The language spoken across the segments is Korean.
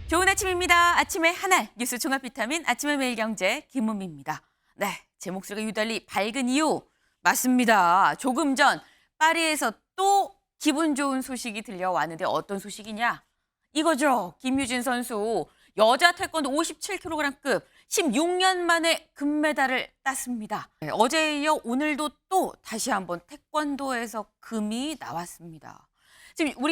좋은 아침입니다. 아침의 하나 뉴스 종합 비타민 아침의 매일경제 김은미입니다. 네, 제 목소리가 유달리 밝은 이유 맞습니다. 조금 전 파리에서 또 기분 좋은 소식이 들려왔는데 어떤 소식이냐? 이거죠. 김유진 선수 여자 태권도 57kg급 16년 만에 금메달을 땄습니다. 네, 어제에 이어 오늘도 또 다시 한번 태권도에서 금이 나왔습니다.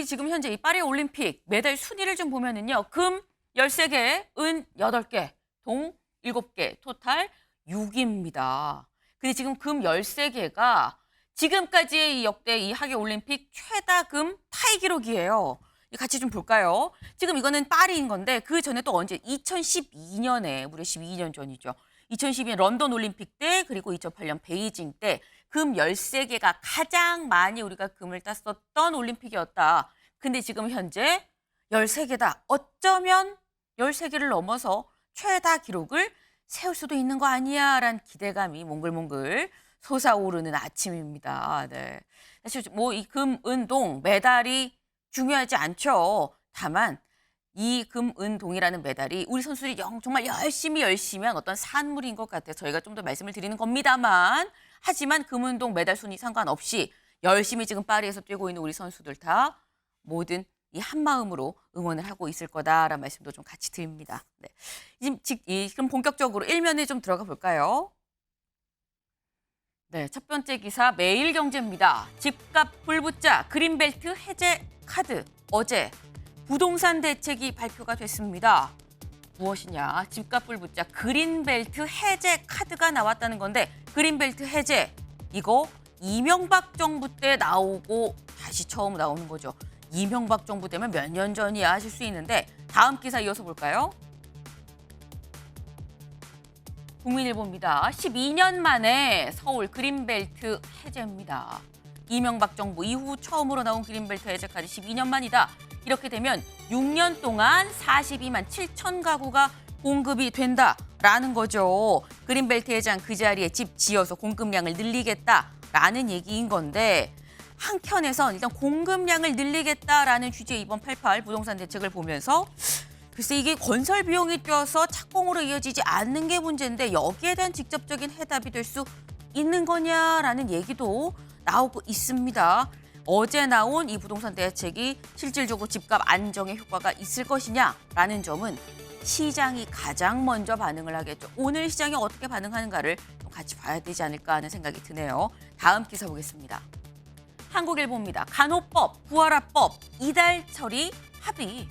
지금 현재 이 파리 올림픽 메달 순위를 좀 보면은요. 금 13개, 은 8개, 동 7개, 토탈 6위입니다. 근데 지금 금 13개가 지금까지의 이 역대 이 하계 올림픽 최다 금 타이 기록이에요. 같이 좀 볼까요? 지금 이거는 파리인 건데 그 전에 또 언제 2012년에 무려 12년 전이죠. 2012년 런던 올림픽 때 그리고 2008년 베이징 때 금 13개가 가장 많이 우리가 금을 땄었던 올림픽이었다. 근데 지금 현재 13개다. 어쩌면 13개를 넘어서 최다 기록을 세울 수도 있는 거 아니야? 라는 기대감이 몽글몽글 솟아오르는 아침입니다. 네. 사실 뭐 이 금, 은, 동 메달이 중요하지 않죠. 다만 이 금, 은, 동이라는 메달이 우리 선수들이 정말 열심히 한 어떤 산물인 것 같아서 저희가 좀 더 말씀을 드리는 겁니다만 하지만 금, 은, 동 메달 순위 상관없이 열심히 지금 파리에서 뛰고 있는 우리 선수들 다 모든 이 한마음으로 응원을 하고 있을 거다라는 말씀도 좀 같이 드립니다. 네. 지금 본격적으로 일면에 좀 들어가 볼까요? 네, 첫 번째 기사 매일경제입니다. 집값 불붙자 그린벨트 해제 카드. 어제 부동산 대책이 발표가 됐습니다. 무엇이냐? 집값 불붙자 그린벨트 해제 카드가 나왔다는 건데 그린벨트 해제 이거 이명박 정부 때 나오고 다시 처음 나오는 거죠. 이명박 정부 때면 몇 년 전이야 하실 수 있는데 다음 기사 이어서 볼까요? 국민일보입니다. 12년 만에 서울 그린벨트 해제입니다. 이명박 정부 이후 처음으로 나온 그린벨트 해제 카드 12년 만이다. 이렇게 되면 6년 동안 42만 7천 가구가 공급이 된다라는 거죠. 그린벨트 해제한 그 자리에 집 지어서 공급량을 늘리겠다라는 얘기인 건데 한켠에선 일단 공급량을 늘리겠다라는 취지의 이번 88 부동산 대책을 보면서 글쎄 이게 건설 비용이 뛰어서 착공으로 이어지지 않는 게 문제인데 여기에 대한 직접적인 해답이 될 수 있는 거냐라는 얘기도 나오고 있습니다. 어제 나온 이 부동산 대책이 실질적으로 집값 안정에 효과가 있을 것이냐라는 점은 시장이 가장 먼저 반응을 하겠죠. 오늘 시장이 어떻게 반응하는가를 좀 같이 봐야 되지 않을까 하는 생각이 드네요. 다음 기사 보겠습니다. 한국일보입니다. 간호법, 부활화법, 이달 처리 합의.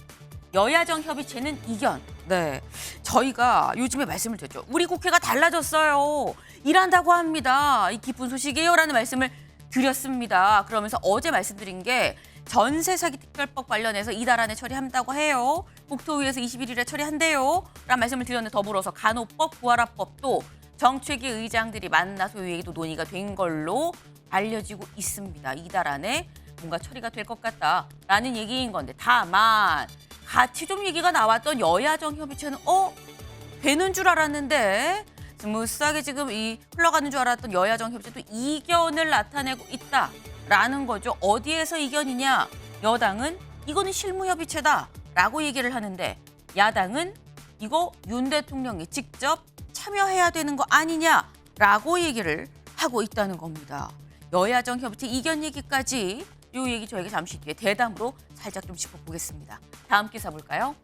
여야정 협의체는 이견. 네, 저희가 요즘에 말씀을 드렸죠. 우리 국회가 달라졌어요. 일한다고 합니다. 이 기쁜 소식이에요라는 말씀을 드렸습니다. 그러면서 어제 말씀드린 게 전세 사기 특별법 관련해서 이달 안에 처리한다고 해요. 국토위에서 21일에 처리한대요. 라는 말씀을 드렸는데 더불어서 간호법, 부활화법도 정책위 의장들이 만나서 얘기도 논의가 된 걸로 알려지고 있습니다. 이달 안에 뭔가 처리가 될 것 같다라는 얘기인 건데 다만 같이 좀 얘기가 나왔던 여야정 협의체는 되는 줄 알았는데 스무스하게 지금 흘러가는 줄 알았던 여야정 협의체도 이견을 나타내고 있다라는 거죠. 어디에서 이견이냐? 여당은 이거는 실무협의체다라고 얘기를 하는데 야당은 이거 윤 대통령이 직접 참여해야 되는 거 아니냐라고 얘기를 하고 있다는 겁니다. 여야정 협의체 이견 얘기까지 이 얘기 저희가 잠시 뒤에 대담으로 살짝 좀 짚어보겠습니다. 다음 기사 볼까요?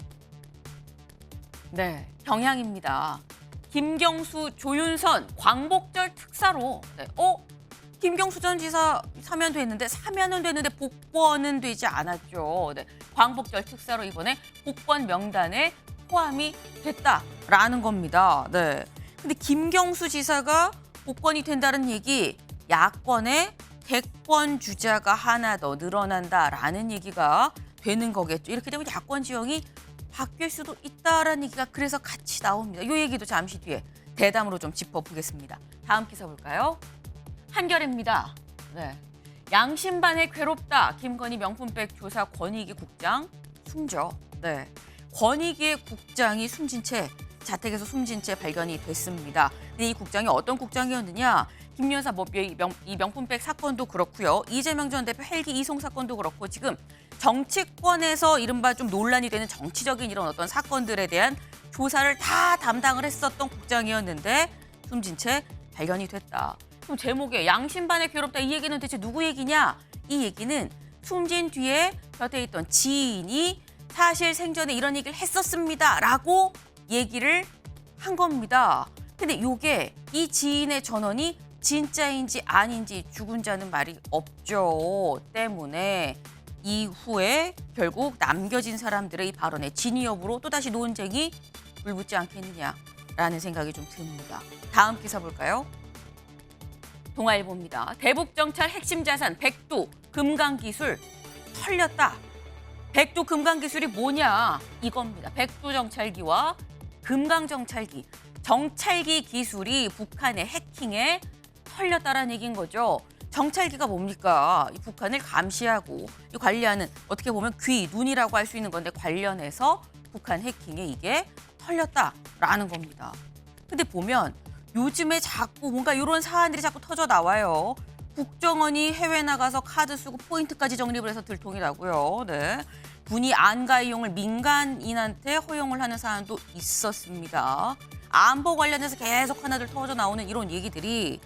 네, 경향입니다. 김경수, 조윤선 광복절 특사로 김경수 전 지사 사면 됐는데 사면은 됐는데 복권은 되지 않았죠. 네, 광복절 특사로 이번에 복권 명단에 포함이 됐다라는 겁니다. 네, 근데 김경수 지사가 복권이 된다는 얘기 야권의 대권 주자가 하나 더 늘어난다라는 얘기가 되는 거겠죠. 이렇게 되면 야권 지형이 바뀔 수도 있다라는 얘기가 그래서 같이 나옵니다. 이 얘기도 잠시 뒤에 대담으로 좀 짚어보겠습니다. 다음 기사 볼까요? 한겨레입니다. 네, 양심반에 괴롭다. 김건희 명품백 조사 권익위 국장 숨져. 네, 권익위의 국장이 숨진 채 자택에서 숨진 채 발견이 됐습니다. 근데 이 국장이 어떤 국장이었느냐? 김 여사 이 명품백 사건도 그렇고요. 이재명 전 대표 헬기 이송 사건도 그렇고 지금 정치권에서 이른바 좀 논란이 되는 정치적인 이런 어떤 사건들에 대한 조사를 다 담당을 했었던 국장이었는데 숨진 채 발견이 됐다. 그럼 제목에 양심반에 괴롭다 이 얘기는 대체 누구 얘기냐? 이 얘기는 숨진 뒤에 곁에 있던 지인이 사실 생전에 이런 얘기를 했었습니다라고 얘기를 한 겁니다. 근데 이게 이 지인의 전원이 진짜인지 아닌지 죽은 자는 말이 없죠. 때문에 이후에 결국 남겨진 사람들의 이 발언의 진위 여부로 또다시 논쟁이 불붙지 않겠느냐라는 생각이 좀 듭니다. 다음 기사 볼까요? 동아일보입니다. 대북정찰 핵심 자산 백두 금강기술 털렸다. 백두 금강기술이 뭐냐? 이겁니다. 백두 정찰기와 금강정찰기. 정찰기 기술이 북한의 해킹에 털렸다라는 얘기인 거죠. 정찰기가 뭡니까? 이 북한을 감시하고 관리하는 어떻게 보면 귀, 눈이라고 할 수 있는 건데 관련해서 북한 해킹에 이게 털렸다라는 겁니다. 근데 보면 요즘에 자꾸 뭔가 이런 사안들이 자꾸 터져 나와요. 국정원이 해외 나가서 카드 쓰고 포인트까지 정립을 해서 들통이 나고요. 네. 군이 안가 이용을 민간인한테 허용을 하는 사안도 있었습니다. 안보 관련해서 계속 하나둘 터져 나오는 이런 얘기들이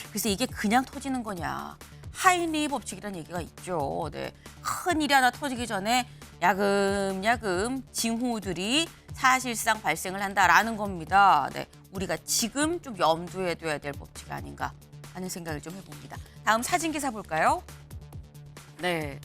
그래서 이게 그냥 터지는 거냐. 하인리 법칙이라는 얘기가 있죠. 네. 큰 일이 하나 터지기 전에 야금야금 징후들이 사실상 발생을 한다라는 겁니다. 네. 우리가 지금 좀 염두에 둬야 될 법칙이 아닌가 하는 생각을 좀 해봅니다. 다음 사진 기사 볼까요? 네.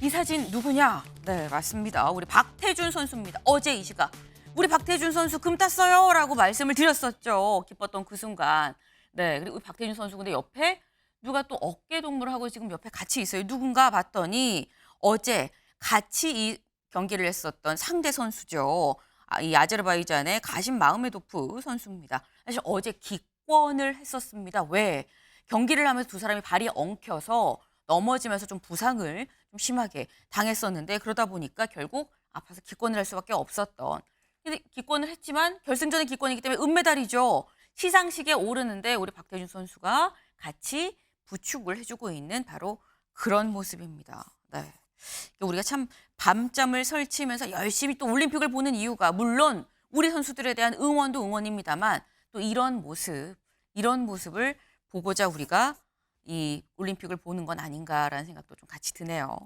이 사진 누구냐? 네, 맞습니다. 우리 박태준 선수입니다. 어제 이 시각 우리 박태준 선수 금 땄어요 라고 말씀을 드렸었죠. 기뻤던 그 순간. 네, 그리고 박태준 선수 근데 옆에 누가 또 어깨 동무를 하고 지금 옆에 같이 있어요. 누군가 봤더니 어제 같이 이 경기를 했었던 상대 선수죠. 이 아제르바이잔의 가심 마흐메도프 선수입니다. 사실 어제 기권을 했었습니다. 왜? 경기를 하면서 두 사람이 발이 엉켜서 넘어지면서 좀 부상을 좀 심하게 당했었는데 그러다 보니까 결국 아파서 기권을 할 수밖에 없었던. 근데 기권을 했지만 결승전의 기권이기 때문에 은메달이죠. 시상식에 오르는데 우리 박태준 선수가 같이 부축을 해주고 있는 바로 그런 모습입니다. 네. 우리가 참 밤잠을 설치면서 열심히 또 올림픽을 보는 이유가 물론 우리 선수들에 대한 응원도 응원입니다만 또 이런 모습을 보고자 우리가 이 올림픽을 보는 건 아닌가라는 생각도 좀 같이 드네요.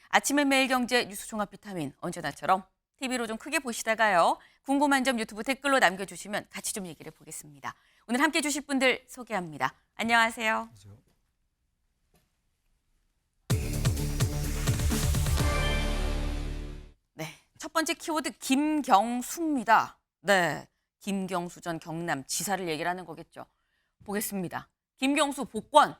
아침의 매일경제 뉴스 종합 비타민 언제나처럼 TV로 좀 크게 보시다가요. 궁금한 점 유튜브 댓글로 남겨주시면 같이 좀 얘기를 보겠습니다. 오늘 함께해 주실 분들 소개합니다. 안녕하세요. 네, 첫 번째 키워드 김경수입니다. 네, 김경수 전 경남지사를 얘기를 하는 거겠죠. 보겠습니다. 김경수 복권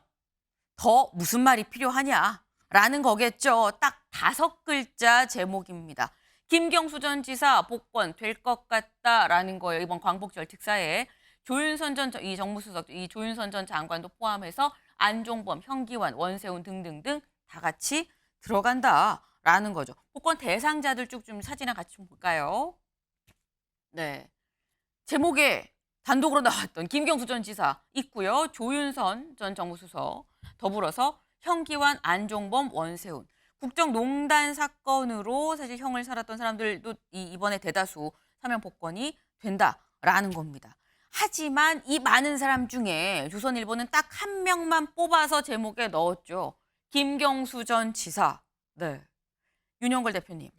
더 무슨 말이 필요하냐라는 거겠죠. 딱 5글자 제목입니다. 김경수 전 지사 복권 될 것 같다라는 거예요. 이번 광복절 특사에 조윤선 전 이 정무수석, 이 조윤선 전 장관도 포함해서 안종범, 현기환, 원세훈 등등등 다 같이 들어간다라는 거죠. 복권 대상자들 쭉 좀 사진을 같이 좀 볼까요? 네, 제목에 단독으로 나왔던 김경수 전 지사 있고요. 조윤선 전 정무수석, 더불어서 현기환, 안종범, 원세훈. 국정농단 사건으로 사실 형을 살았던 사람들도 이번에 대다수 사면 복권이 된다라는 겁니다. 하지만 이 많은 사람 중에 조선일보는 딱 한 명만 뽑아서 제목에 넣었죠. 김경수 전 지사. 네, 윤영걸 대표님.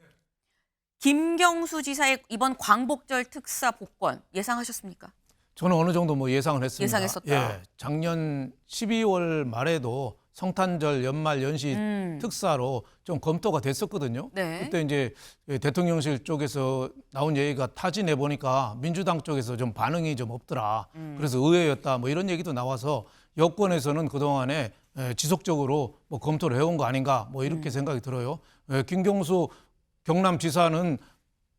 김경수 지사의 이번 광복절 특사 복권 예상하셨습니까? 저는 어느 정도 뭐 예상을 했습니다. 예상했었다. 예, 작년 12월 말에도 성탄절 연말 연시 특사로 좀 검토가 됐었거든요. 네. 그때 이제 대통령실 쪽에서 나온 얘기가 타진해 보니까 민주당 쪽에서 좀 반응이 좀 없더라. 그래서 의외였다. 뭐 이런 얘기도 나와서 여권에서는 그동안에 지속적으로 뭐 검토를 해온 거 아닌가 뭐 이렇게 생각이 들어요. 김경수 경남지사는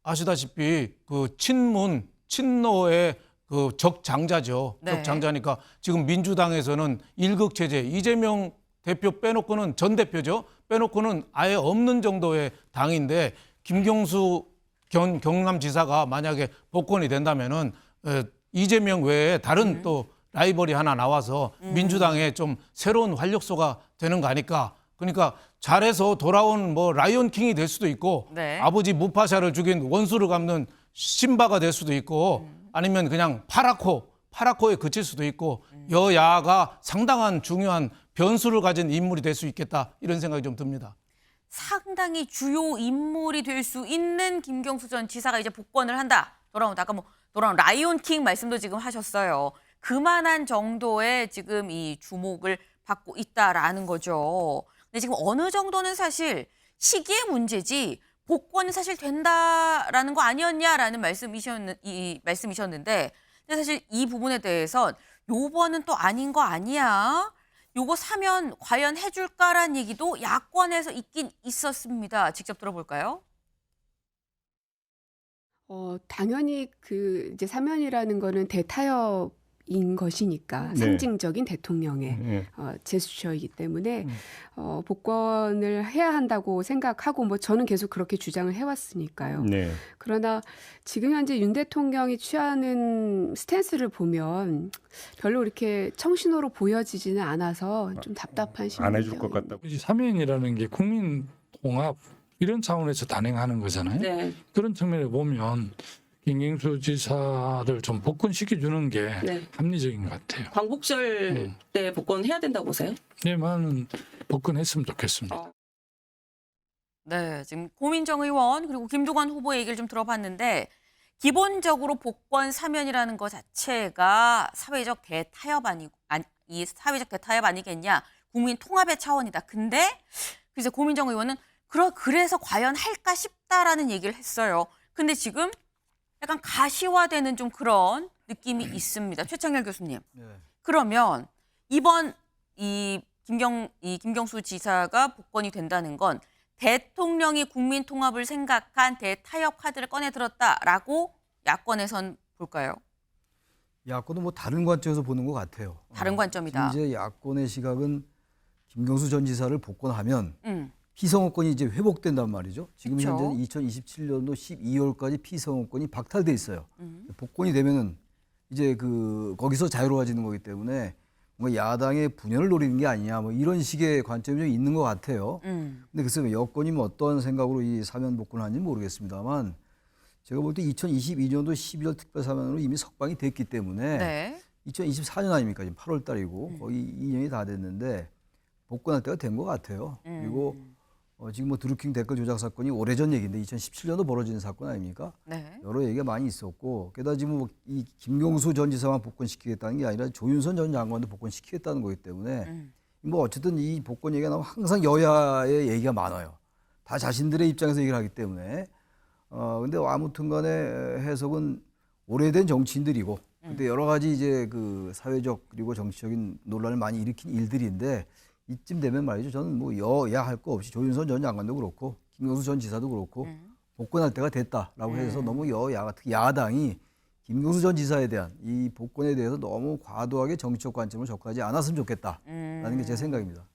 아시다시피 그 친노의 그 적장자죠. 네. 적장자니까 지금 민주당에서는 일극 체제, 이재명 대표 빼놓고는 전 대표죠. 빼놓고는 아예 없는 정도의 당인데 김경수 경남지사가 만약에 복권이 된다면은 이재명 외에 다른 또 라이벌이 하나 나와서 민주당에 좀 새로운 활력소가 되는 거 아닐까. 그러니까 잘해서 돌아온 뭐 라이온킹이 될 수도 있고 네. 아버지 무파샤를 죽인 원수를 갚는 신바가 될 수도 있고 아니면 그냥 파라코에 그칠 수도 있고 여야가 상당한 중요한 변수를 가진 인물이 될 수 있겠다 이런 생각이 좀 듭니다. 상당히 주요 인물이 될 수 있는 김경수 전 지사가 이제 복권을 한다. 아까 뭐 돌아온 라이온킹 말씀도 지금 하셨어요. 그만한 정도의 지금 이 주목을 받고 있다라는 거죠. 근데 지금 어느 정도는 사실 시기의 문제지 복권은 사실 된다라는 거 아니었냐라는 말씀이셨는데 근데 사실 이 부분에 대해선 요번은 또 아닌 거 아니야? 요거 사면 과연 해줄까라는 얘기도 야권에서 있긴 있었습니다. 직접 들어볼까요? 당연히 그 이제 사면이라는 거는 대타협인 것이니까 네. 상징적인 대통령의 네. 제스처이기 때문에 복권을 해야 한다고 생각하고 뭐 저는 계속 그렇게 주장을 해왔으니까요. 네. 그러나 지금 현재 윤 대통령이 취하는 스탠스를 보면 별로 이렇게 청신호로 보여지지는 않아서 좀 답답한 심리입니다. 안 해줄 것 같다. 이 사면이라는 게 국민 통합 이런 차원에서 단행하는 거잖아요. 네. 그런 측면에 보면 김경수 지사를 좀 복권시켜주는 게 네. 합리적인 것 같아요. 광복절 때 복권 해야 된다고 보세요? 네만 복권했으면 좋겠습니다. 네, 지금 고민정 의원 그리고 김두관 후보의 얘기를 좀 들어봤는데 기본적으로 복권 사면이라는 것 자체가 사회적 대타협 이 사회적 대타협 아니겠냐? 국민 통합의 차원이다. 근데 이제 고민정 의원은 그래서 과연 할까 싶다라는 얘기를 했어요. 근데 지금 약간 가시화되는 좀 그런 느낌이 있습니다. 최창렬 교수님. 그러면 이번 이 김경수 지사가 복권이 된다는 건 대통령이 국민 통합을 생각한 대타협 카드를 꺼내 들었다라고 야권에선 볼까요? 야권은 뭐 다른 관점에서 보는 것 같아요. 다른 관점이다. 이제 야권의 시각은 김경수 전 지사를 복권하면 음. 피선거권이 이제 회복된단 말이죠. 지금 그쵸. 현재 2027년도 12월까지 피선거권이 박탈돼 있어요. 복권이 되면은 이제 거기서 자유로워지는 거기 때문에 뭔가 야당의 분열을 노리는 게 아니냐 뭐 이런 식의 관점이 좀 있는 것 같아요. 근데 글쎄 여권이 뭐 어떤 생각으로 이 사면 복권을 하는지 모르겠습니다만 제가 볼 때 2022년도 12월 특별사면으로 이미 석방이 됐기 때문에 네. 2024년 아닙니까? 지금 8월 달이고 거의 2년이 다 됐는데 복권할 때가 된 것 같아요. 그리고 지금 뭐 드루킹 댓글 조작 사건이 오래전 얘기인데 2017년도 벌어진 사건 아닙니까? 네. 여러 얘기가 많이 있었고 게다가 지금 뭐 이 김경수 전 지사만 복권시키겠다는 게 아니라 조윤선 전 장관도 복권시키겠다는 거기 때문에 뭐 어쨌든 이 복권 얘기가 나오면 항상 여야의 얘기가 많아요. 다 자신들의 입장에서 얘기를 하기 때문에 근데 아무튼 간에 해석은 오래된 정치인들이고 근데 여러 가지 이제 그 사회적 그리고 정치적인 논란을 많이 일으킨 일들인데 이쯤 되면 말이죠. 저는 뭐 여야 할 거 없이 조윤선 전 장관도 그렇고 김경수 전 지사도 그렇고 복권할 때가 됐다라고 해서 너무 여야가 특히 야당이 김경수 전 지사에 대한 이 복권에 대해서 너무 과도하게 정치적 관점을 접근하지 않았으면 좋겠다라는 게 제 생각입니다.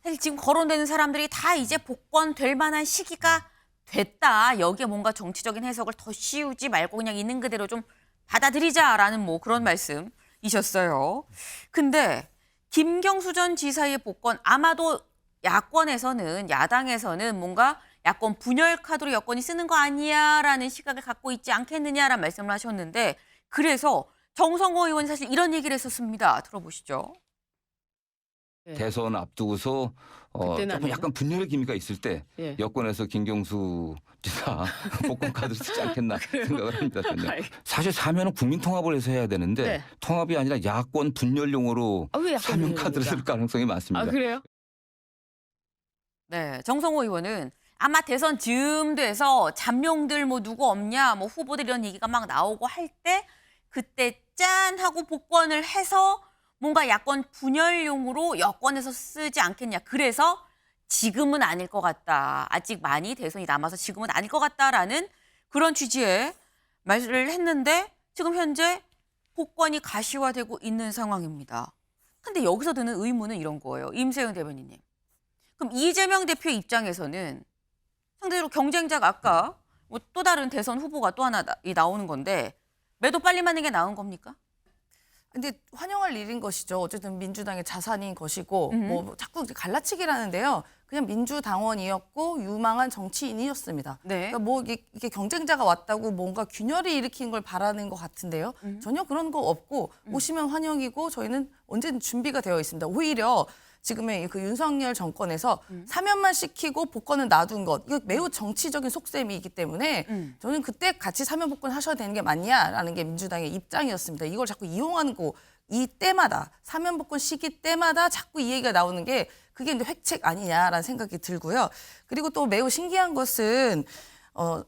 사실 지금 거론되는 사람들이 다 이제 복권 될 만한 시기가 됐다. 여기에 뭔가 정치적인 해석을 더 씌우지 말고 그냥 있는 그대로 좀 받아들이자라는 뭐 그런 말씀이셨어요. 근데 김경수 전 지사의 복권 아마도 야권에서는 야당에서는 뭔가 야권 분열 카드로 여권이 쓰는 거 아니야라는 시각을 갖고 있지 않겠느냐라는 말씀을 하셨는데 그래서 정성호 의원이 사실 이런 얘기를 했었습니다. 들어보시죠. 대선 앞두고서 그때는 조금 아니죠. 약간 분열의 기미가 있을 때 예. 여권에서 김경수 지사 복권 카드 쓰지 않겠나 생각을 합니다. 저는. 사실 사면은 국민 통합을 해서 해야 되는데 네. 통합이 아니라 야권 분열용으로 왜 약간 사면 카드를 쓸 가능성이 많습니다. 그래요? 네, 정성호 의원은 아마 대선 즈음 돼서 잠룡들 뭐 누구 없냐, 뭐 후보들 이런 얘기가 막 나오고 할 때 그때 짠 하고 복권을 해서 뭔가 야권 분열용으로 여권에서 쓰지 않겠냐. 그래서 지금은 아닐 것 같다. 아직 많이 대선이 남아서 지금은 아닐 것 같다라는 그런 취지의 말을 했는데 지금 현재 복권이 가시화되고 있는 상황입니다. 근데 여기서 드는 의문은 이런 거예요. 임세영 대변인님. 그럼 이재명 대표 입장에서는 상대적으로 경쟁자가 아까 뭐 또 다른 대선 후보가 또 하나 나오는 건데 매도 빨리 맞는 게 나은 겁니까? 근데 환영할 일인 것이죠. 어쨌든 민주당의 자산인 것이고 뭐 자꾸 이제 갈라치기라는데요. 그냥 민주당원이었고 유망한 정치인이었습니다. 네. 그러니까 뭐 이게 경쟁자가 왔다고 뭔가 균열을 일으킨 걸 바라는 것 같은데요. 전혀 그런 거 없고 오시면 환영이고 저희는 언제든 준비가 되어 있습니다. 오히려 지금의 그 윤석열 정권에서 사면만 시키고 복권은 놔둔 것 이거 매우 정치적인 속셈이기 때문에 저는 그때 같이 사면 복권 하셔야 되는 게 맞냐라는 게 민주당의 입장이었습니다. 이걸 자꾸 이용하는 거 이 때마다 사면 복권 시기 때마다 자꾸 이 얘기가 나오는 게 그게 이제 획책 아니냐라는 생각이 들고요. 그리고 또 매우 신기한 것은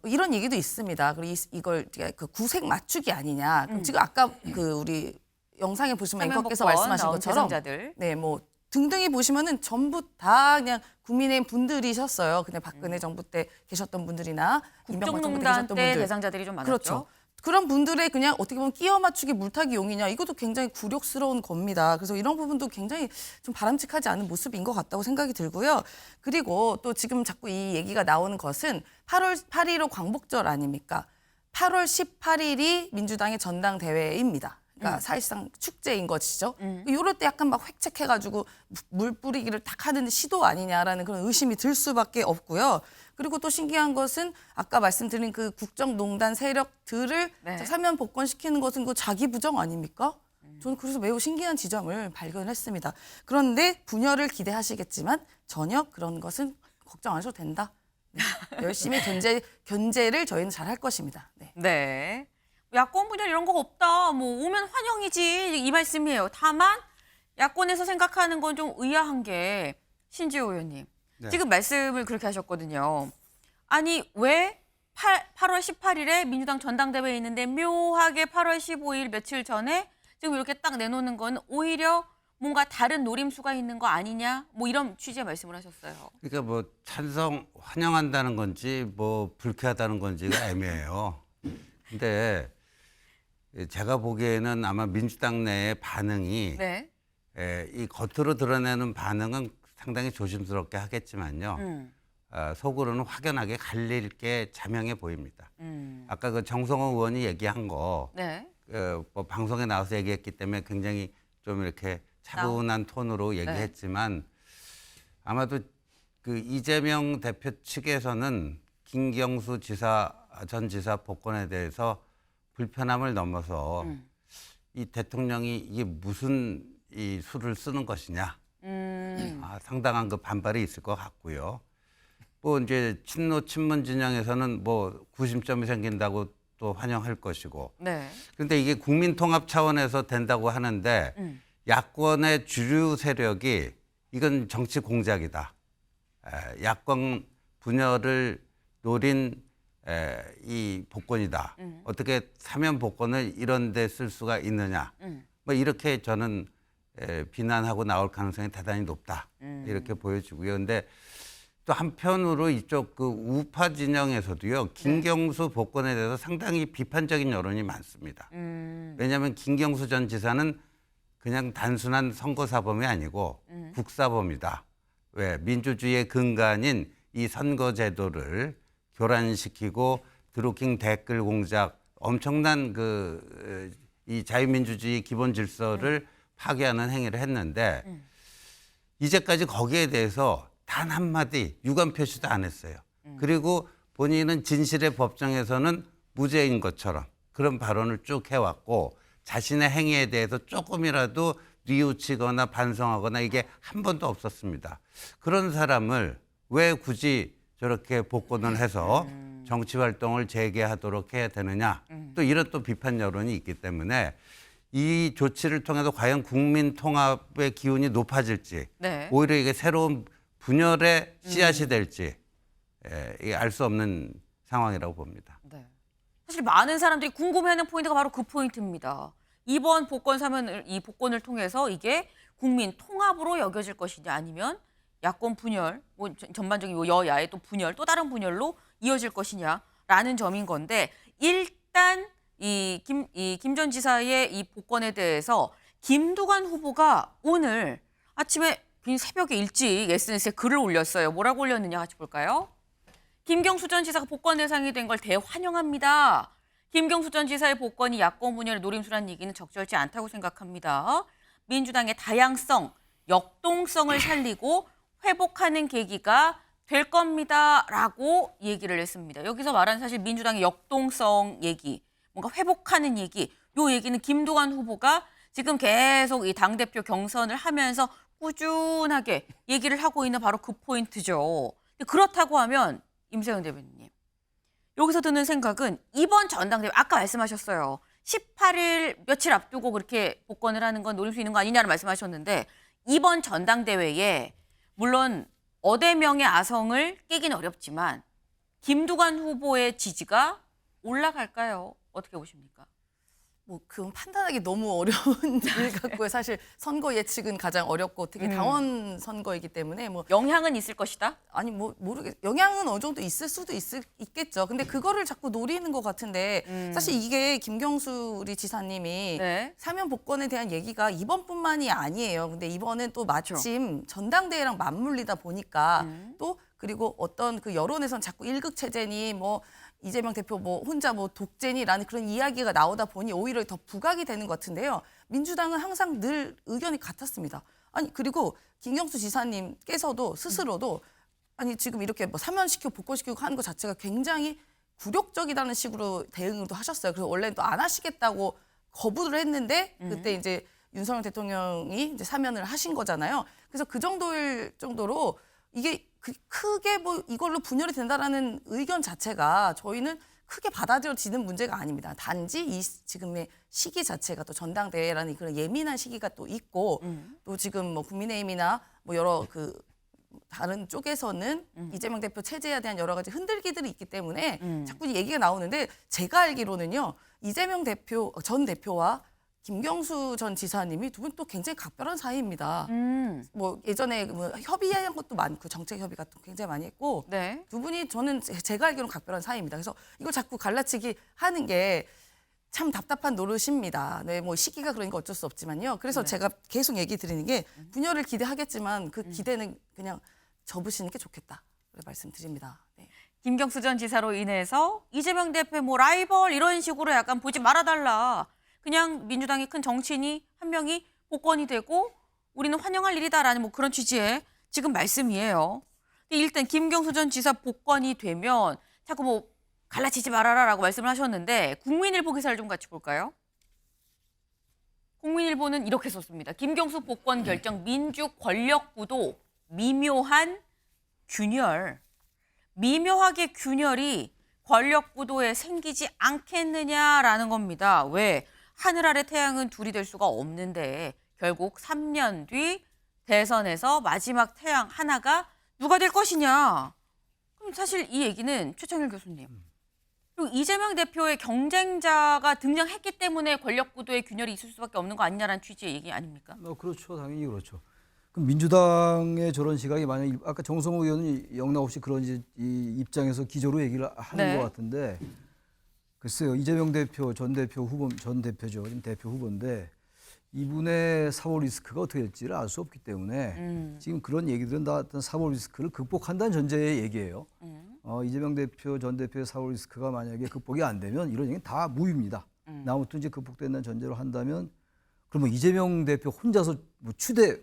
이런 얘기도 있습니다. 그리고 이걸 그 구색 맞추기 아니냐. 그럼 지금 아까 그 우리 영상에 보시면 사면 앵커께서 복권 말씀하신 나온 것처럼 대상자들. 네, 뭐 등등히 보시면은 전부 다 그냥 국민의힘 분들이셨어요. 그냥 박근혜 정부 때 계셨던 분들이나 이명박 정부 때 국정농단 계셨던 때 분들. 대상자들이 좀 많았죠. 그렇죠. 그런 분들의 그냥 어떻게 보면 끼워 맞추기 물타기 용이냐 이것도 굉장히 굴욕스러운 겁니다. 그래서 이런 부분도 굉장히 좀 바람직하지 않은 모습인 것 같다고 생각이 들고요. 그리고 또 지금 자꾸 이 얘기가 나오는 것은 8월 8일로 광복절 아닙니까? 8월 18일이 민주당의 전당대회입니다. 그러니까 사실상 축제인 것이죠. 이럴 때 약간 막 획책해가지고 물 뿌리기를 딱 하는 시도 아니냐라는 그런 의심이 들 수밖에 없고요. 그리고 또 신기한 것은 아까 말씀드린 그 국정농단 세력들을 네. 사면 복권시키는 것은 그 자기 부정 아닙니까? 저는 그래서 매우 신기한 지점을 발견했습니다. 그런데 분열을 기대하시겠지만 전혀 그런 것은 걱정 안 하셔도 된다. 열심히 견제를 저희는 잘 할 것입니다. 네. 네. 야권 분열 이런 거 없다. 뭐 오면 환영이지 이 말씀이에요. 다만 야권에서 생각하는 건 좀 의아한 게 신지호 의원님. 네. 지금 말씀을 그렇게 하셨거든요. 아니 왜 8월 18일에 민주당 전당대회에 있는데 묘하게 8월 15일 며칠 전에 지금 이렇게 딱 내놓는 건 오히려 뭔가 다른 노림수가 있는 거 아니냐? 뭐 이런 취지의 말씀을 하셨어요. 그러니까 뭐 찬성 환영한다는 건지 뭐 불쾌하다는 건지가 애매해요. 근데 제가 보기에는 아마 민주당 내의 반응이 네. 이 겉으로 드러내는 반응은 상당히 조심스럽게 하겠지만요. 속으로는 확연하게 갈릴 게 자명해 보입니다. 아까 그 정성호 의원이 얘기한 거 네. 뭐 방송에 나와서 얘기했기 때문에 굉장히 좀 이렇게 차분한 톤으로 얘기했지만 아마도 그 이재명 대표 측에서는 김경수 전 지사 복권에 대해서 불편함을 넘어서 이 대통령이 이게 무슨 이 수를 쓰는 것이냐 상당한 그 반발이 있을 것 같고요. 뭐 이제 친문 진영에서는 뭐 구심점이 생긴다고 또 환영할 것이고. 네. 그런데 이게 국민 통합 차원에서 된다고 하는데 야권의 주류 세력이 이건 정치 공작이다. 야권 분열을 노린 이 복권이다. 어떻게 사면 복권을 이런 데 쓸 수가 있느냐. 뭐 이렇게 저는 비난하고 나올 가능성이 대단히 높다. 이렇게 보여지고요. 그런데 또 한편으로 이쪽 그 우파 진영에서도요. 김경수 복권에 대해서 상당히 비판적인 여론이 많습니다. 왜냐하면 김경수 전 지사는 그냥 단순한 선거사범이 아니고 국사범이다. 왜? 민주주의의 근간인 이 선거제도를 교란시키고 드루킹 댓글 공작, 엄청난 이 자유민주주의 기본 질서를 파괴하는 행위를 했는데 이제까지 거기에 대해서 단 한마디 유감 표시도 안 했어요. 그리고 본인은 진실의 법정에서는 무죄인 것처럼 그런 발언을 쭉 해왔고 자신의 행위에 대해서 조금이라도 뉘우치거나 반성하거나 이게 한 번도 없었습니다. 그런 사람을 왜 굳이 저렇게 복권을 해서 정치 활동을 재개하도록 해야 되느냐. 또 이런 또 비판 여론이 있기 때문에 이 조치를 통해서 과연 국민 통합의 기운이 높아질지 네. 오히려 이게 새로운 분열의 씨앗이 될지 알 수 없는 상황이라고 봅니다. 네. 사실 많은 사람들이 궁금해하는 포인트가 바로 그 포인트입니다. 이번 복권 사면을 이 복권을 통해서 이게 국민 통합으로 여겨질 것이냐 아니면 야권 분열, 뭐 전반적인 여야의 또 분열, 또 다른 분열로 이어질 것이냐라는 점인 건데 일단 김 전 지사의 이 복권에 대해서 김두관 후보가 오늘 아침에 새벽에 일찍 SNS에 글을 올렸어요. 뭐라고 올렸느냐 같이 볼까요? 김경수 전 지사가 복권 대상이 된 걸 대환영합니다. 김경수 전 지사의 복권이 야권 분열의 노림수란 얘기는 적절치 않다고 생각합니다. 민주당의 다양성, 역동성을 살리고 회복하는 계기가 될 겁니다라고 얘기를 했습니다. 여기서 말하는 사실 민주당의 역동성 얘기, 뭔가 회복하는 얘기, 요 얘기는 김두관 후보가 지금 계속 이 당대표 경선을 하면서 꾸준하게 얘기를 하고 있는 바로 그 포인트죠. 그렇다고 하면 임세영 대변인님, 여기서 드는 생각은 이번 전당대회, 아까 말씀하셨어요. 18일 며칠 앞두고 그렇게 복권을 하는 건 노릴 수 있는 거 아니냐는 말씀하셨는데 이번 전당대회에 물론 어대명의 아성을 깨긴 어렵지만 김두관 후보의 지지가 올라갈까요? 어떻게 보십니까? 뭐 그건 판단하기 너무 어려운 일 같고요. 사실 선거 예측은 가장 어렵고 특히 당원 선거이기 때문에 뭐 영향은 있을 것이다? 아니 뭐 영향은 어느 정도 있을 수도 있겠죠. 근데 그거를 자꾸 노리는 것 같은데 사실 이게 김경수 우리 지사님이 네. 사면 복권에 대한 얘기가 이번뿐만이 아니에요. 근데 이번은 또 마침 전당대회랑 맞물리다 보니까 또 그리고 어떤 그 여론에선 자꾸 일극 체제니 뭐 이재명 대표 뭐 혼자 뭐 독재니라는 그런 이야기가 나오다 보니 오히려 더 부각이 되는 것 같은데요. 민주당은 항상 늘 의견이 같았습니다. 아니 그리고 김경수 지사님께서도 스스로도 아니 지금 이렇게 뭐 사면시키고 복권시키고 하는 것 자체가 굉장히 굴욕적이라는 식으로 대응을 또 하셨어요. 그래서 원래는 또 안 하시겠다고 거부를 했는데 그때 이제 윤석열 대통령이 이제 사면을 하신 거잖아요. 그래서 그 정도일 정도로 이게 크게 뭐 이걸로 분열이 된다라는 의견 자체가 저희는 크게 받아들여지는 문제가 아닙니다. 단지 이 지금의 시기 자체가 또 전당대회라는 그런 예민한 시기가 또 있고 또 지금 뭐 국민의힘이나 뭐 여러 그 다른 쪽에서는 이재명 대표 체제에 대한 여러 가지 흔들기들이 있기 때문에 자꾸 얘기가 나오는데 제가 알기로는요. 이재명 대표 전 대표와 김경수 전 지사님이 두 분 또 굉장히 각별한 사이입니다. 뭐 예전에 뭐 협의한 것도 많고 정책 협의 같은 거 굉장히 많이 했고 네. 두 분이 저는 제가 알기로는 각별한 사이입니다. 그래서 이걸 자꾸 갈라치기 하는 게 참 답답한 노릇입니다. 네, 뭐 시기가 그러니까 어쩔 수 없지만요. 그래서 제가 계속 얘기 드리는 게 분열을 기대하겠지만 그 기대는 그냥 접으시는 게 좋겠다. 말씀드립니다. 네. 김경수 전 지사로 인해서 이재명 대표 뭐 라이벌 이런 식으로 약간 보지 말아달라. 그냥 민주당의 큰 정치인이 한 명이 복권이 되고 우리는 환영할 일이다라는 뭐 그런 취지의 지금 말씀이에요. 일단 김경수 전 지사 복권이 되면 자꾸 뭐 갈라치지 말아라라고 말씀을 하셨는데 국민일보 기사를 좀 같이 볼까요? 국민일보는 이렇게 썼습니다. 김경수 복권 결정 민주 권력 구도 미묘한 균열. 미묘하게 균열이 권력 구도에 생기지 않겠느냐라는 겁니다. 왜? 하늘 아래 태양은 둘이 될 수가 없는데 결국 3년 뒤 대선에서 마지막 태양 하나가 누가 될 것이냐. 그럼 사실 이 얘기는 최청일 교수님. 그리고 이재명 대표의 경쟁자가 등장했기 때문에 권력 구도의 균열이 있을 수밖에 없는 거 아니냐라는 취지의 얘기 아닙니까? 그렇죠. 당연히 그렇죠. 그럼 민주당의 저런 시각이 만약 아까 정성호 의원은 영락없이 그런 이 입장에서 기조로 얘기를 하는 네. 것 같은데 글쎄요. 이재명 대표 전 대표죠. 지금 대표 후보인데 이분의 사법 리스크가 어떻게 될지를 알 수 없기 때문에 지금 그런 얘기들은 다 어떤 사법 리스크를 극복한다는 전제의 얘기예요. 이재명 대표 전 대표의 사법 리스크가 만약에 극복이 안 되면 이런 얘기는 다 무효입니다. 아무튼 이제 극복된다는 전제로 한다면 그러면 이재명 대표 혼자서 뭐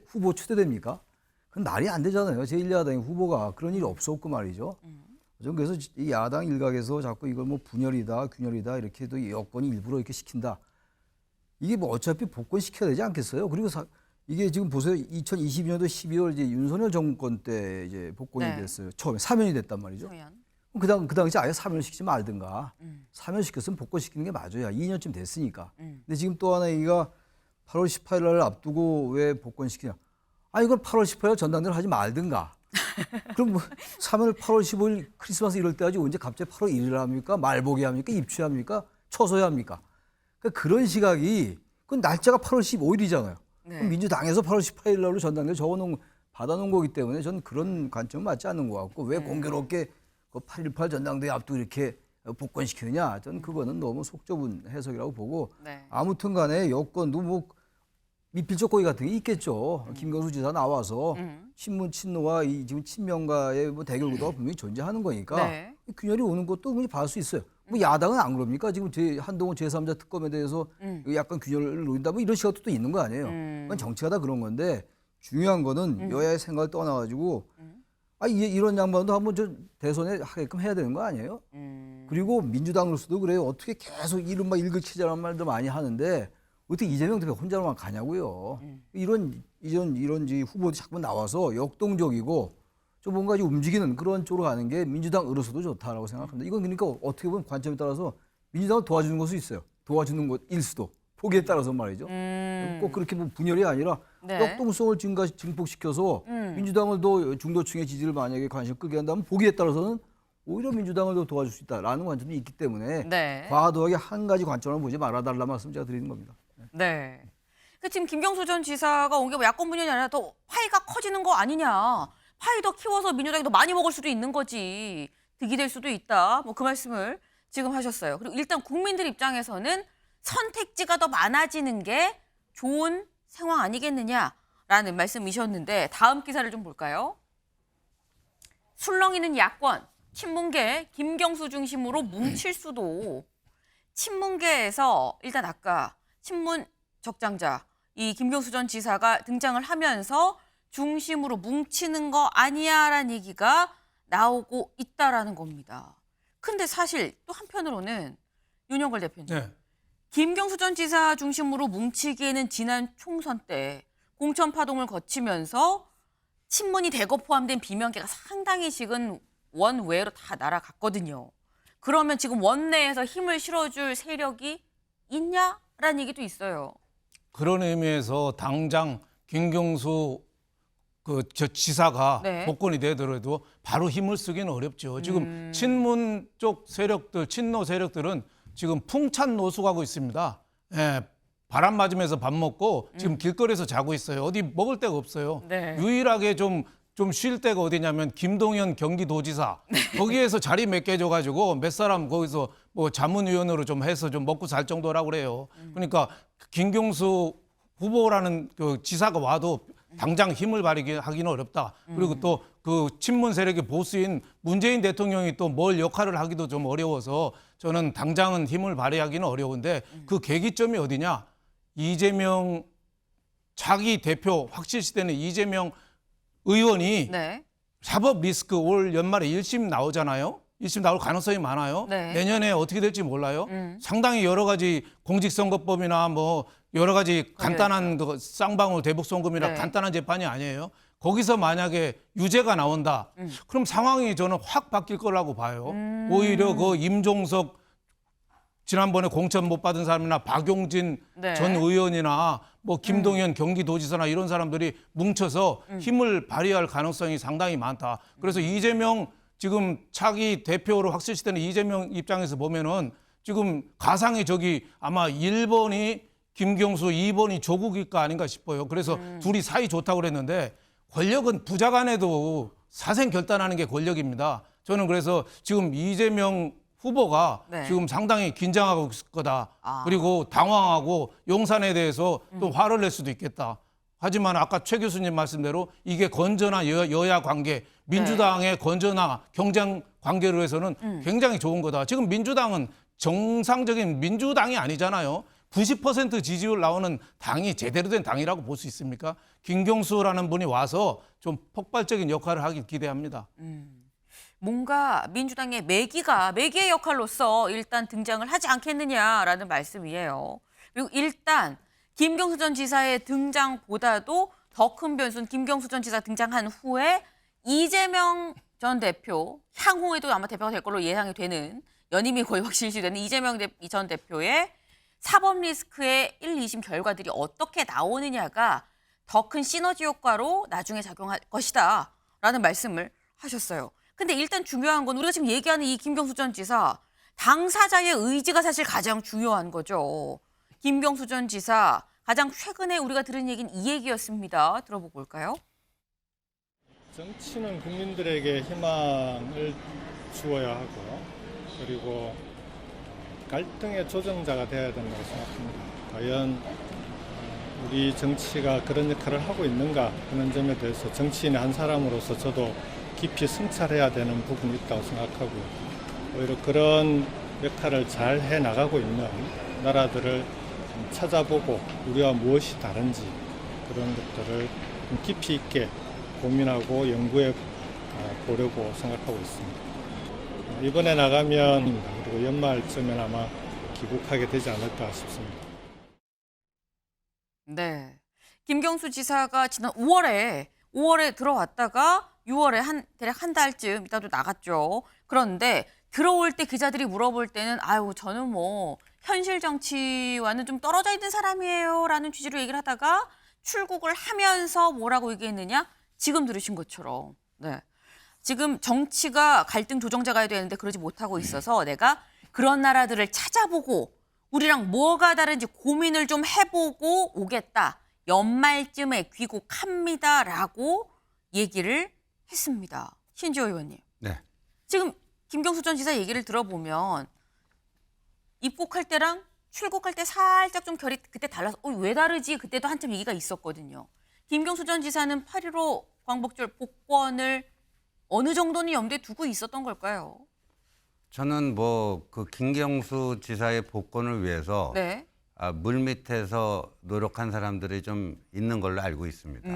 후보 추대됩니까? 그건 말이 안 되잖아요. 제1야당의 후보가 그런 일이 없었고 말이죠. 저는 그래서 이 야당 일각에서 자꾸 이걸 뭐 분열이다, 균열이다 이렇게 또 여권이 일부러 이렇게 시킨다. 이게 뭐 어차피 복권 시켜야 되지 않겠어요? 그리고 이게 지금 보세요. 2022년도 12월 이제 윤석열 정권 때 이제 복권이 네. 됐어요. 처음에 사면이 됐단 말이죠. 그러면. 그 당시 아예 사면을 시키지 말든가. 사면 시켰으면 복권 시키는 게 맞아요. 2년쯤 됐으니까. 근데 지금 또 하나 얘기가 8월 18일 날 앞두고 왜 복권 시키냐. 이걸 8월 18일 전당대회를 하지 말든가. 그럼 뭐 사면을 8월 15일 크리스마스 이럴 때 하지 언제 갑자기 8월 1일 합니까? 말보기 합니까? 입추합니까? 처소야 합니까? 그러니까 그런 시각이 그 날짜가 8월 15일이잖아요. 네. 민주당에서 8월 18일 날로 전당대회 받아놓은 거기 때문에 저는 그런 관점은 맞지 않는 것 같고 왜 공교롭게 그 8.18 전당대회 앞두고 이렇게 복권시키느냐. 저는 그거는 너무 속 좁은 해석이라고 보고 네. 아무튼 간에 여권도 뭐 미필적 고의 같은 게 있겠죠. 김경수 지사 나와서 친문 친노와 이 지금 친명가의 뭐 대결 구도가 분명히 존재하는 거니까 네. 균열이 오는 것도 분명히 봐줄 수 있어요. 뭐 야당은 안 그럽니까? 지금 한동훈 제3자 특검에 대해서 약간 균열을 노린다 뭐 이런 시각도 또 있는 거 아니에요. 그건 정치가 다 그런 건데 중요한 거는 여야의 생각을 떠나가지고 이런 양반도 한번 저 대선에 하게끔 해야 되는 거 아니에요? 그리고 민주당으로서도 그래요. 어떻게 계속 이른바 일거치자라는 말도 많이 하는데 어떻게 이재명 대표 혼자만 가냐고요. 이런 후보들이 자꾸 나와서 역동적이고 좀 뭔가 움직이는 그런 쪽으로 가는 게 민주당으로서도 좋다라고 생각합니다. 이건 그러니까 어떻게 보면 관점에 따라서 민주당을 도와주는 것도 있어요. 도와주는 것일 수도. 보기에 따라서 말이죠. 꼭 그렇게 뭐 분열이 아니라 역동성을 증폭시켜서 민주당을 더 중도층의 지지를 만약에 관심 끄게 한다면 보기에 따라서는 오히려 민주당을 더 도와줄 수 있다라는 관점도 있기 때문에 네. 과도하게 한 가지 관점을 보지 말아달라 말씀 제가 드리는 겁니다. 네. 지금 김경수 전 지사가 온 게 뭐 야권 분열이 아니라 더 파이가 커지는 거 아니냐. 파이 더 키워서 민주당이 더 많이 먹을 수도 있는 거지. 득이 될 수도 있다. 뭐 그 말씀을 지금 하셨어요. 그리고 일단 국민들 입장에서는 선택지가 더 많아지는 게 좋은 상황 아니겠느냐라는 말씀이셨는데 다음 기사를 좀 볼까요? 술렁이는 야권, 친문계 김경수 중심으로 뭉칠 수도. 친문계에서 일단 아까 친문 적장자 이 김경수 전 지사가 등장을 하면서 중심으로 뭉치는 거 아니야라는 얘기가 나오고 있다라는 겁니다. 근데 사실 또 한편으로는 윤영걸 대표님. 네. 김경수 전 지사 중심으로 뭉치기에는 지난 총선 때 공천 파동을 거치면서 친문이 대거 포함된 비명계가 상당히 지금 원외로 다 날아갔거든요. 그러면 지금 원내에서 힘을 실어줄 세력이 있냐라는 얘기도 있어요. 그런 의미에서 당장 김경수 저 지사가 네. 복권이 되더라도 바로 힘을 쓰기는 어렵죠. 지금 친문 쪽 세력들, 친노 세력들은 지금 풍찬 노숙하고 있습니다. 예, 바람 맞으면서 밥 먹고 지금 길거리에서 자고 있어요. 어디 먹을 데가 없어요. 네. 유일하게 좀 쉴 데가 어디냐면 김동연 경기도지사 거기에서 자리 몇 개 줘가지고 몇 사람 거기서 뭐 자문위원으로 좀 해서 좀 먹고 살 정도라고 그래요. 그러니까 김경수 후보라는 그 지사가 와도 당장 힘을 발휘하기는 어렵다. 그리고 또 그 친문 세력의 보수인 문재인 대통령이 또 뭘 역할을 하기도 좀 어려워서 저는 당장은 힘을 발휘하기는 어려운데 그 계기점이 어디냐? 이재명 차기 대표 확실시되는 이재명 의원이 네. 사법 리스크 올 연말에 1심 나오잖아요. 1심 나올 가능성이 많아요. 네. 내년에 어떻게 될지 몰라요. 상당히 여러 가지 공직선거법이나 뭐 여러 가지 간단한 그 쌍방울 대북송금이나 네. 간단한 재판이 아니에요. 거기서 만약에 유죄가 나온다. 그럼 상황이 저는 확 바뀔 거라고 봐요. 오히려 그 임종석 지난번에 공천 못 받은 사람이나 박용진 네. 전 의원이나 뭐 김동연 경기도지사나 이런 사람들이 뭉쳐서 힘을 발휘할 가능성이 상당히 많다. 그래서 이재명 지금 차기 대표로 확실시되는 이재명 입장에서 보면은 지금 가상의 적이 아마 1번이 김경수, 2번이 조국일까 아닌가 싶어요. 그래서 둘이 사이 좋다고 그랬는데 권력은 부자 간에도 사생 결단하는 게 권력입니다. 저는 그래서 지금 이재명 후보가 네. 지금 상당히 긴장하고 있을 거다. 그리고 당황하고 용산에 대해서 또 화를 낼 수도 있겠다. 하지만 아까 최 교수님 말씀대로 이게 건전한 여야 관계, 민주당의 건전한 경쟁 관계로 해서는 굉장히 좋은 거다. 지금 민주당은 정상적인 민주당이 아니잖아요. 90% 지지율 나오는 당이 제대로 된 당이라고 볼 수 있습니까? 김경수라는 분이 와서 좀 폭발적인 역할을 하길 기대합니다. 뭔가 민주당의 매기의 역할로서 일단 등장을 하지 않겠느냐라는 말씀이에요. 그리고 일단 김경수 전 지사의 등장보다도 더 큰 변수는 김경수 전 지사 등장한 후에 이재명 전 대표, 향후에도 아마 대표가 될 걸로 예상이 되는 연임이 거의 확실시되는 이재명 전 대표의 사법 리스크의 1, 2심 결과들이 어떻게 나오느냐가 더 큰 시너지 효과로 나중에 작용할 것이다 라는 말씀을 하셨어요. 근데 일단 중요한 건 우리가 지금 얘기하는 이 김경수 전 지사, 당사자의 의지가 사실 가장 중요한 거죠. 김경수 전 지사, 가장 최근에 우리가 들은 얘기는 이 얘기였습니다. 들어보고 올까요? 정치는 국민들에게 희망을 주어야 하고 그리고 갈등의 조정자가 되어야 된다고 생각합니다. 과연 우리 정치가 그런 역할을 하고 있는가 하는 점에 대해서 정치인의 한 사람으로서 저도 깊이 성찰해야 되는 부분이 있다고 생각하고요. 오히려 그런 역할을 잘 해 나가고 있는 나라들을 좀 찾아보고 우리와 무엇이 다른지 그런 것들을 좀 깊이 있게 고민하고 연구해 보려고 생각하고 있습니다. 이번에 나가면 그리고 연말쯤에 아마 귀국하게 되지 않을까 싶습니다. 네. 김경수 지사가 지난 5월에 들어왔다가 6월에 대략 한 달쯤 있다도 나갔죠. 그런데 들어올 때 기자들이 물어볼 때는 아유 저는 뭐 현실 정치와는 좀 떨어져 있는 사람이에요라는 취지로 얘기를 하다가 출국을 하면서 뭐라고 얘기했느냐? 지금 들으신 것처럼. 네. 지금 정치가 갈등 조정자가 되는데 그러지 못하고 있어서 내가 그런 나라들을 찾아보고 우리랑 뭐가 다른지 고민을 좀 해보고 오겠다. 연말쯤에 귀국합니다라고 얘기를 했습니다. 신지호 의원님. 네. 지금 김경수 전 지사 얘기를 들어보면 입국할 때랑 출국할 때 살짝 좀 결이 그때 달라서 왜 다르지? 그때도 한참 얘기가 있었거든요. 김경수 전 지사는 8.15 광복절 복권을 어느 정도는 염두에 두고 있었던 걸까요? 저는 뭐 그 김경수 지사의 복권을 위해서 네. 물 밑에서 노력한 사람들이 좀 있는 걸로 알고 있습니다.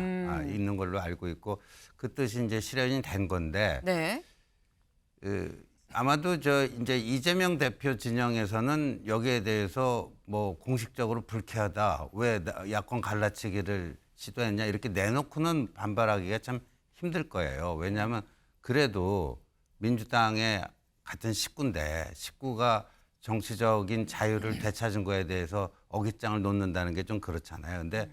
있는 걸로 알고 있고 그 뜻이 이제 실현이 된 건데 네. 아마도 이제 이재명 대표 진영에서는 여기에 대해서 뭐 공식적으로 불쾌하다, 왜 야권 갈라치기를 시도했냐 이렇게 내놓고는 반발하기가 참 힘들 거예요. 왜냐하면 그래도 민주당의 같은 식구인데 식구가 정치적인 자유를 되찾은 거에 대해서 어깃장을 놓는다는 게 좀 그렇잖아요. 근데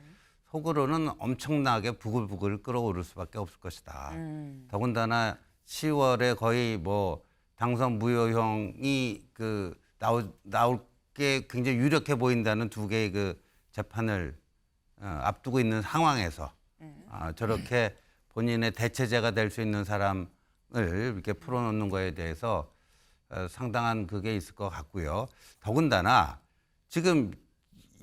속으로는 엄청나게 부글부글 끓어오를 수밖에 없을 것이다. 더군다나 10월에 거의 뭐 당선 무효형이 나올 게 굉장히 유력해 보인다는 두 개의 그 재판을 앞두고 있는 상황에서 저렇게 본인의 대체제가 될 수 있는 사람을 이렇게 풀어놓는 거에 대해서 상당한 그게 있을 것 같고요. 더군다나 지금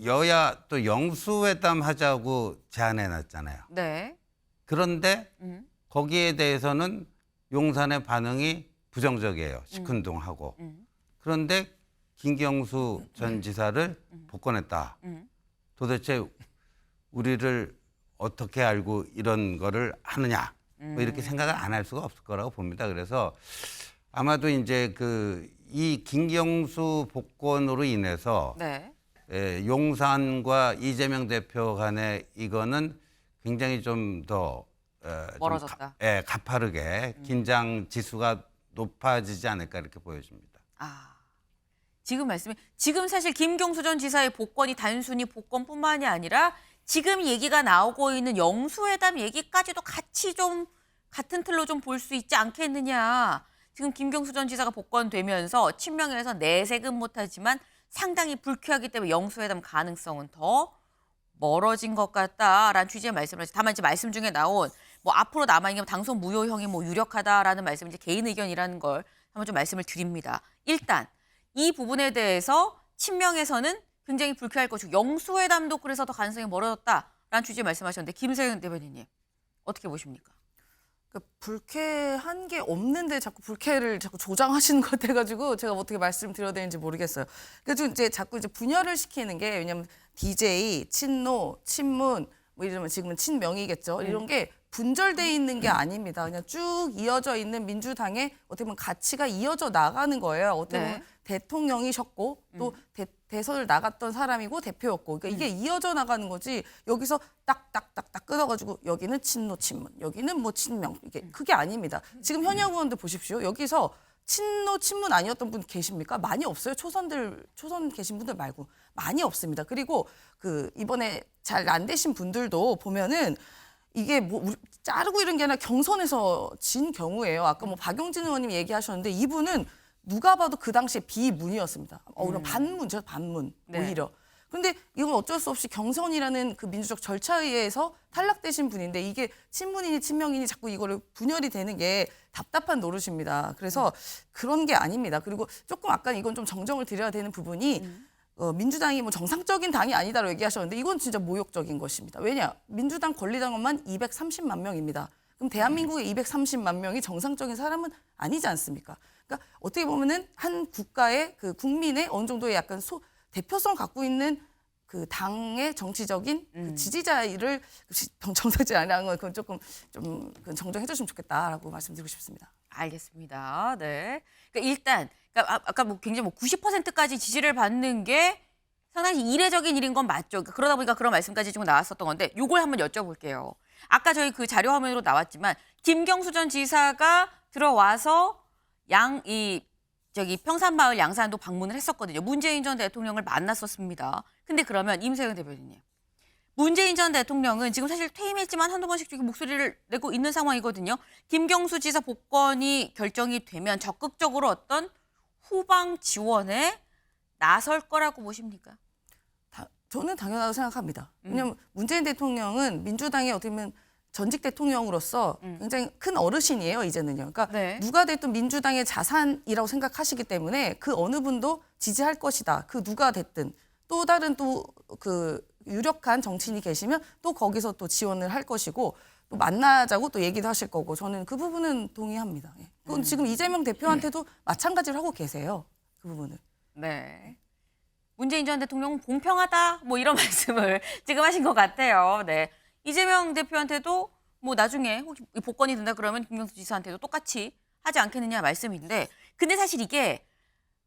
여야 또 영수회담 하자고 제안해 놨잖아요. 네. 그런데 거기에 대해서는 용산의 반응이 부정적이에요. 시큰둥하고. 그런데 김경수 전 지사를 복권했다. 도대체 우리를 어떻게 알고 이런 거를 하느냐. 뭐 이렇게 생각을 안 할 수가 없을 거라고 봅니다. 그래서 아마도 이제 이 김경수 복권으로 인해서 네. 용산과 이재명 대표 간에 이거는 굉장히 좀 더 멀어졌다. 가파르게 긴장 지수가 높아지지 않을까 이렇게 보여집니다. 지금 사실 김경수 전 지사의 복권이 단순히 복권뿐만이 아니라 지금 얘기가 나오고 있는 영수회담 얘기까지도 같이 좀 같은 틀로 좀 볼 수 있지 않겠느냐. 지금 김경수 전 지사가 복권되면서 친명에서 내색은 못하지만 상당히 불쾌하기 때문에 영수회담 가능성은 더 멀어진 것 같다라는 취지의 말씀을 하시죠. 다만 이제 말씀 중에 나온 뭐 앞으로 남아있는 당선 무효형이 뭐 유력하다라는 말씀은 이제 개인 의견이라는 걸 한번 좀 말씀을 드립니다. 일단 이 부분에 대해서 친명에서는 굉장히 불쾌할 것이고 영수회담도 그래서 더 가능성이 멀어졌다라는 취지의 말씀하셨는데 김세영 대변인님 어떻게 보십니까? 불쾌한 게 없는데 자꾸 불쾌를 자꾸 조장하시는 것 같아가지고 제가 어떻게 말씀드려야 되는지 모르겠어요. 그래서 이제 자꾸 이제 분열을 시키는 게 왜냐면 DJ, 친노, 친문 뭐 이러면 지금은 친명이겠죠. 이런 게 분절돼 있는 게 아닙니다. 그냥 쭉 이어져 있는 민주당의 어떻게 보면 가치가 이어져 나가는 거예요. 어떻게 보면 대통령이셨고 또 대선을 나갔던 사람이고 대표였고 그러니까 이게 이어져 나가는 거지 여기서 딱딱딱딱 끊어가지고 여기는 친노 친문 여기는 뭐 친명 이게 그게 아닙니다. 지금 현역 의원들 보십시오. 여기서 친노 친문 아니었던 분 계십니까? 많이 없어요. 초선 계신 분들 말고 많이 없습니다. 그리고 이번에 잘 안 되신 분들도 보면은 이게 뭐 자르고 이런 게 아니라 경선에서 진 경우예요. 아까 뭐 박용진 의원님 얘기하셨는데 이분은 누가 봐도 그 당시에 비문이었습니다. 그럼 반문 네. 오히려. 그런데 이건 어쩔 수 없이 경선이라는 그 민주적 절차에 의해서 탈락되신 분인데 이게 친문이니 친명이니 자꾸 이거를 분열이 되는 게 답답한 노릇입니다. 그래서 그런 게 아닙니다. 그리고 조금 아까 이건 좀 정정을 드려야 되는 부분이 민주당이 뭐 정상적인 당이 아니다라고 얘기하셨는데 이건 진짜 모욕적인 것입니다. 왜냐? 민주당 권리당원만 230만 명입니다. 그럼 대한민국의 230만 명이 정상적인 사람은 아니지 않습니까? 그러니까 어떻게 보면은 한 국가의 그 국민의 어느 정도의 약간 대표성 갖고 있는 그 당의 정치적인 그 지지자를 정상적이지 않은 건 그건 조금 좀 그건 정정해 주시면 좋겠다라고 말씀드리고 싶습니다. 알겠습니다. 네. 그러니까 일단 아까 뭐 굉장히 뭐 90%까지 지지를 받는 게 상당히 이례적인 일인 건 맞죠. 그러니까 그러다 보니까 그런 말씀까지 좀 나왔었던 건데 요걸 한번 여쭤볼게요. 아까 저희 그 자료 화면으로 나왔지만 김경수 전 지사가 들어와서 평산마을 양산도 방문을 했었거든요. 문재인 전 대통령을 만났었습니다. 근데 그러면 임세영 대변인님, 문재인 전 대통령은 지금 사실 퇴임했지만 한두 번씩 목소리를 내고 있는 상황이거든요. 김경수 지사 복권이 결정이 되면 적극적으로 어떤 후방 지원에 나설 거라고 보십니까? 저는 당연하다고 생각합니다. 왜냐하면 문재인 대통령은 민주당의 어떻게 보면 전직 대통령으로서 굉장히 큰 어르신이에요, 이제는요. 그러니까 네. 누가 됐든 민주당의 자산이라고 생각하시기 때문에 그 어느 분도 지지할 것이다. 그 누가 됐든 또 다른 또 그 유력한 정치인이 계시면 또 거기서 또 지원을 할 것이고 또 만나자고 또 얘기도 하실 거고 저는 그 부분은 동의합니다. 예. 그건 지금 이재명 대표한테도 마찬가지로 하고 계세요. 그 부분은. 네. 문재인 전 대통령은 공평하다 뭐 이런 말씀을 지금 하신 것 같아요. 네. 이재명 대표한테도 뭐 나중에 혹시 복권이 된다 그러면 김경수 지사한테도 똑같이 하지 않겠느냐 말씀인데 근데 사실 이게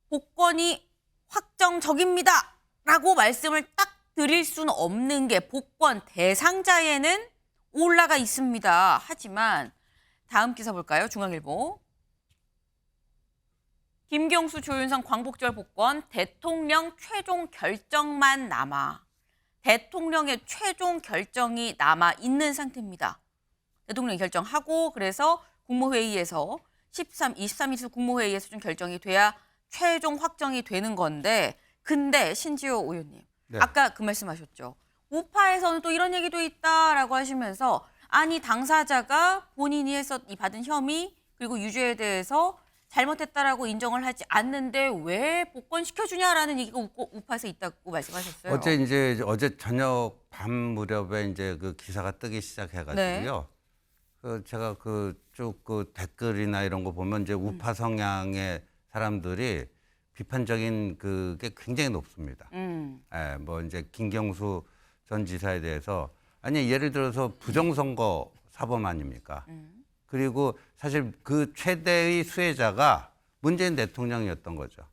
복권이 확정적입니다라고 말씀을 딱 드릴 수는 없는 게 복권 대상자에는 올라가 있습니다. 하지만 다음 기사 볼까요? 중앙일보. 김경수, 조윤선 광복절 복권 대통령 최종 결정만 남아. 대통령의 최종 결정이 남아 있는 상태입니다. 대통령이 결정하고 그래서 국무회의에서 23인수 국무회의에서 좀 결정이 돼야 최종 확정이 되는 건데 근데 신지호 의원님 네. 아까 그 말씀하셨죠. 우파에서는 또 이런 얘기도 있다라고 하시면서 아니 당사자가 본인이 받은 혐의 그리고 유죄에 대해서 잘못했다라고 인정을 하지 않는데 왜 복권 시켜주냐라는 얘기가 우파에서 있다고 말씀하셨어요. 어제 저녁 밤 무렵에 이제 그 기사가 뜨기 시작해가지고요. 그 제가 쭉 그 댓글이나 이런 거 보면 이제 우파 성향의 사람들이 비판적인 그게 굉장히 높습니다. 예, 뭐 이제 김경수 전 지사에 대해서 아니 예를 들어서 부정선거 사범 아닙니까? 그리고 사실 그 최대의 수혜자가 문재인 대통령이었던 거죠.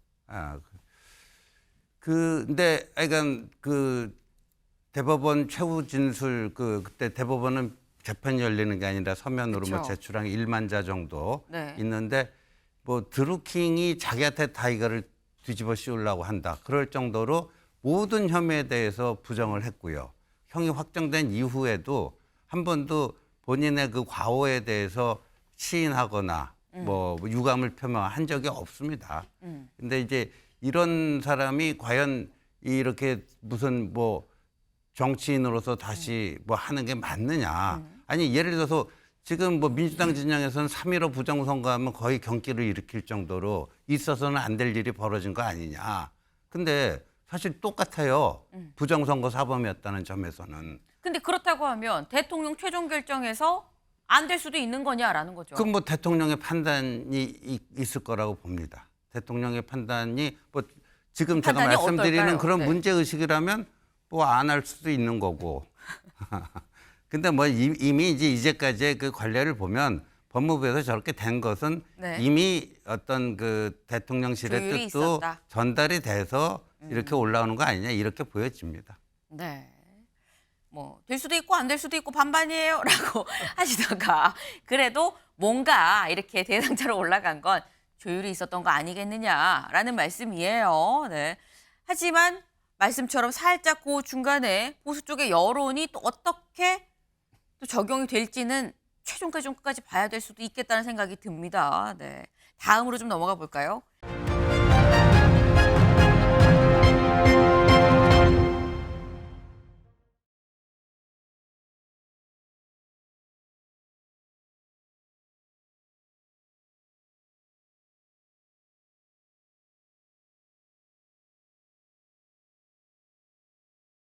근데 그러니까 그 대법원 최후 진술 그때 대법원은 재판이 열리는 게 아니라 서면으로 그쵸. 뭐 제출한 게 1만 자 정도 네. 있는데 뭐 드루킹이 자기한테 다 이거를 뒤집어 씌우려고 한다. 그럴 정도로 모든 혐의에 대해서 부정을 했고요. 형이 확정된 이후에도 한 번도 본인의 그 과오에 대해서 시인하거나 뭐 유감을 표명한 적이 없습니다. 근데 이제 이런 사람이 과연 이렇게 무슨 뭐 정치인으로서 다시 뭐 하는 게 맞느냐. 아니 예를 들어서 지금 뭐 민주당 진영에서는 3.15 부정선거하면 거의 경기를 일으킬 정도로 있어서는 안 될 일이 벌어진 거 아니냐. 근데 사실 똑같아요. 부정선거 사범이었다는 점에서는. 근데 그렇다고 하면 대통령 최종 결정에서 안 될 수도 있는 거냐라는 거죠. 그럼 뭐 대통령의 판단이 있을 거라고 봅니다. 대통령의 판단이 뭐 지금 제가 판단이 말씀드리는 어떨까요? 그런 네. 문제의식이라면 뭐 안 할 수도 있는 거고. 근데 뭐 이미 이제까지의 그 관례를 보면 법무부에서 저렇게 된 것은 네. 이미 어떤 그 대통령실의 조율이 뜻도 있었다. 전달이 돼서 이렇게 올라오는 거 아니냐 이렇게 보여집니다. 네. 뭐 될 수도 있고 안 될 수도 있고 반반이에요라고 하시다가 그래도 뭔가 이렇게 대상자로 올라간 건 조율이 있었던 거 아니겠느냐라는 말씀이에요. 네. 하지만 말씀처럼 살짝 그 중간에 보수 쪽의 여론이 또 어떻게 또 적용이 될지는 최종까지 좀 끝까지 봐야 될 수도 있겠다는 생각이 듭니다. 네. 다음으로 좀 넘어가 볼까요?